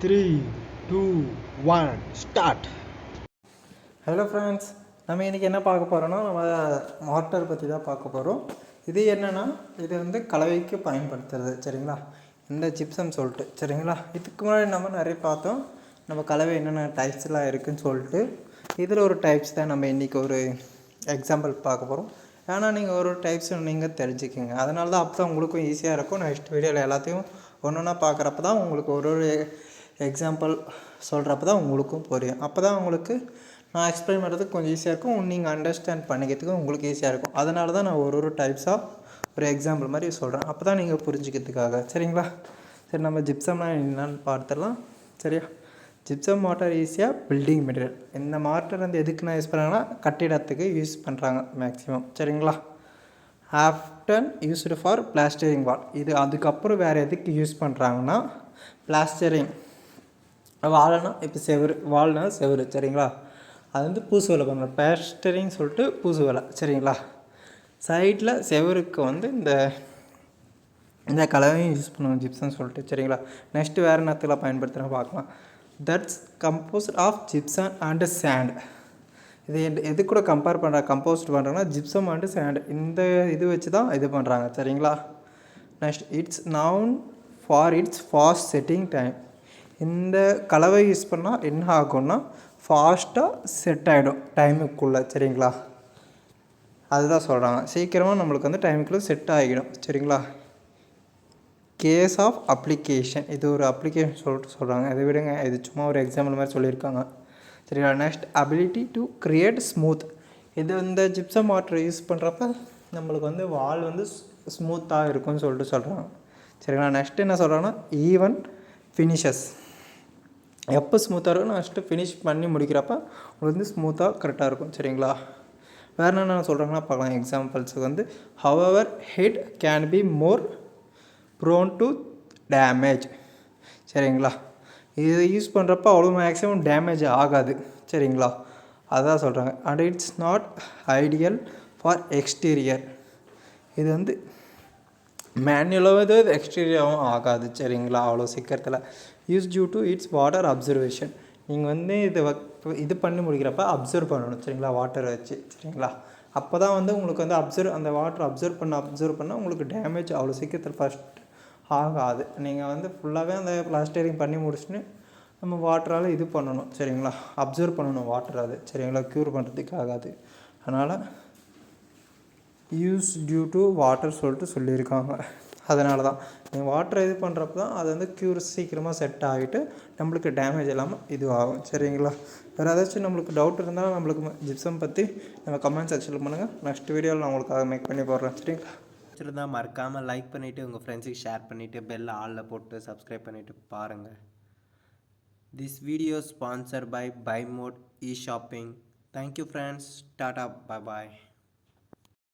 3, 2, 1 start. Hello friends, நம்ம இன்றைக்கி என்ன பார்க்க போகிறோன்னா நம்ம மார்ட்டர் பற்றி தான் பார்க்க போகிறோம். இது என்னென்னா இது வந்து கலவைக்கு பயன்படுத்துறது சரிங்களா, இந்த ஜிப்சம் சொல்லிட்டு சரிங்களா. இதுக்கு முன்னாடி நம்ம நிறைய பார்த்தோம், நம்ம கலவை என்னென்ன டைப்ஸ்லாம் இருக்குதுன்னு சொல்லிட்டு. இதில் ஒரு டைப்ஸ் தான் நம்ம இன்றைக்கி ஒரு எக்ஸாம்பிள் பார்க்க போகிறோம். ஏன்னா நீங்கள் ஒரு டைப்ஸ் நீங்கள் தெரிஞ்சுக்கிங்க, அதனால தான் அப்போ தான் உங்களுக்கும் ஈஸியாக இருக்கும். நெக்ஸ்ட் வீடியோவில் எல்லாத்தையும் ஒன்று ஒன்றா பார்க்குறப்ப தான் உங்களுக்கு ஒரு எக்ஸாம்பிள் சொல்கிறப்ப தான் உங்களுக்கும் புரியும். அப்போ தான் உங்களுக்கு நான் எக்ஸ்பிளைன் பண்ணுறதுக்கு கொஞ்சம் ஈஸியாக இருக்கும், நீங்கள் அண்டர்ஸ்டாண்ட் பண்ணிக்கிறதுக்கு உங்களுக்கு ஈஸியாக இருக்கும். அதனால தான் நான் ஒரு டைப்ஸாக ஒரு எக்ஸாம்பிள் மாதிரி சொல்கிறேன், அப்போ தான் நீங்கள் புரிஞ்சுக்கிறதுக்காக சரிங்களா. சரி, நம்ம ஜிப்சம்னா என்னென்னு பார்த்துடலாம் சரியா. ஜிப்சம் மார்ட்டர் ஈஸியாக பில்டிங் மெட்டீரியல். இந்த மார்ட்டர் வந்து எதுக்கு நான் யூஸ் பண்ணுறாங்கன்னா கட்டிடத்துக்கு யூஸ் பண்ணுறாங்க மேக்ஸிமம் சரிங்களா. ஆஃப்டன் யூஸ்டு ஃபார் பிளாஸ்டரிங் வால். இது அதுக்கப்புறம் வேறு எதுக்கு யூஸ் பண்ணுறாங்கன்னா பிளாஸ்டரிங். வால்னா இப்போ செவரு, வால்னா செவரு சரிங்களா. அது வந்து பூசு வேலை பண்ணுறோம், பிளாஸ்டரிங் சொல்லிட்டு பூசு வேலை சரிங்களா. சைடில் செவருக்கு வந்து இந்த கலவையும் யூஸ் பண்ணுவோம் ஜிப்சம் சொல்லிட்டு சரிங்களா. நெக்ஸ்ட்டு வேறு நேரத்தில் பயன்படுத்துகிறோம் பார்க்கலாம். That's composed of gypsum and sand. இது எது கூட கம்பேர் பண்ணுற கம்போஸ்ட் பண்ணுறாங்கன்னா ஜிப்சம் அண்டு சேண்ட், இந்த இது வச்சு தான் இது பண்ணுறாங்க சரிங்களா. Next it's noun for it's fast setting time. இந்த கலவை யூஸ் பண்ணால் என்ன ஆகும்னா ஃபாஸ்ட்டாக செட் ஆகிடும் டைமுக்குள்ளே சரிங்களா. அதுதான் சொல்கிறாங்க, சீக்கிரமாக நம்மளுக்கு வந்து டைமுக்குள்ளே செட் ஆகிடும் சரிங்களா. கேஸ் ஆஃப் அப்ளிகேஷன், இது ஒரு அப்ளிகேஷன் சொல்லிட்டு சொல்கிறாங்க. இதை விடுங்க, இது சும்மா ஒரு எக்ஸாம்பிள் மாதிரி சொல்லியிருக்காங்க சரிங்களா. Next ability to create smooth. இது இந்த ஜிப்சம் மார்ட்டர் யூஸ் பண்ணுறப்ப நம்மளுக்கு வந்து வால் வந்து ஸ்மூத்தாக இருக்கும்னு சொல்லிட்டு சொல்கிறாங்க சரிங்களா. நெக்ஸ்ட் என்ன சொல்கிறாங்கன்னா ஈவன் ஃபினிஷஸ். எப்போ ஸ்மூத்தாக இருக்கும், நெக்ஸ்ட்டு ஃபினிஷ் பண்ணி முடிக்கிறப்ப உங்களுக்கு வந்து ஸ்மூத்தாக கரெக்டாக இருக்கும் சரிங்களா. வேறு என்னென்ன சொல்கிறாங்கன்னா பார்க்கலாம். எக்ஸாம்பிள்ஸுக்கு வந்து however head can be more prone to damage சரிங்களா. இது யூஸ் பண்ணுறப்ப அவ்வளோ மேக்ஸிமம் டேமேஜ் ஆகாது சரிங்களா. அதான் சொல்கிறாங்க. And it's not ideal for exterior. இது வந்து மேனுவலாகவும் இது எக்ஸ்டீரியராகவும் ஆகாது சரிங்களா அவ்வளோ சீக்கிரத்தில். Use due to its water absorption. நீங்கள் வந்து இது பண்ணி முடிக்கிறப்ப அப்சர்வ் பண்ணணும் சரிங்களா, வாட்டரை வச்சு சரிங்களா. அப்போ தான் வந்து உங்களுக்கு வந்து அந்த வாட்டர் அப்சர்வ் பண்ண உங்களுக்கு டேமேஜ் அவ்வளோ சீக்கிரத்தில் ஃபஸ்ட் ஆகாது. நீங்கள் வந்து ஃபுல்லாகவே அந்த பிளாஸ்டரிங் பண்ணி முடிச்சுட்டு நம்ம வாட்டரால் இது பண்ணணும் சரிங்களா, அப்சர்வ் பண்ணணும் வாட்டர் அது சரிங்களா, க்யூர் பண்ணுறதுக்கு ஆகாது. அதனால் யூஸ் டியூ டு வாட்டர் சொல்லிட்டு சொல்லியிருக்காங்க. அதனால தான் நீங்கள் வாட்டரை இது பண்ணுறப்ப தான் அது வந்து க்யூர் சீக்கிரமாக செட் ஆகிட்டு நம்மளுக்கு டேமேஜ் இல்லாமல் இது ஆகும் சரிங்களா. வேறு ஏதாச்சும் நம்மளுக்கு டவுட் இருந்தாலும் நம்மளுக்கு ஜிப்சம் பற்றி நம்ம கமெண்ட் செக்ஷனில் பண்ணுங்கள். நெக்ஸ்ட் வீடியோவில் நான் உங்களுக்காக மேக் பண்ணி போடுறேன் சரிங்களா. பிடிச்சிருந்தால் மறக்காமல் லைக் பண்ணிவிட்டு உங்கள் ஃப்ரெண்ட்ஸுக்கு ஷேர் பண்ணிவிட்டு பெல் ஆலில் போட்டு சப்ஸ்கிரைப் பண்ணிவிட்டு பாருங்கள். This video sponsor by BuyMote e-shopping. Thank you friends. Tata. Bye bye.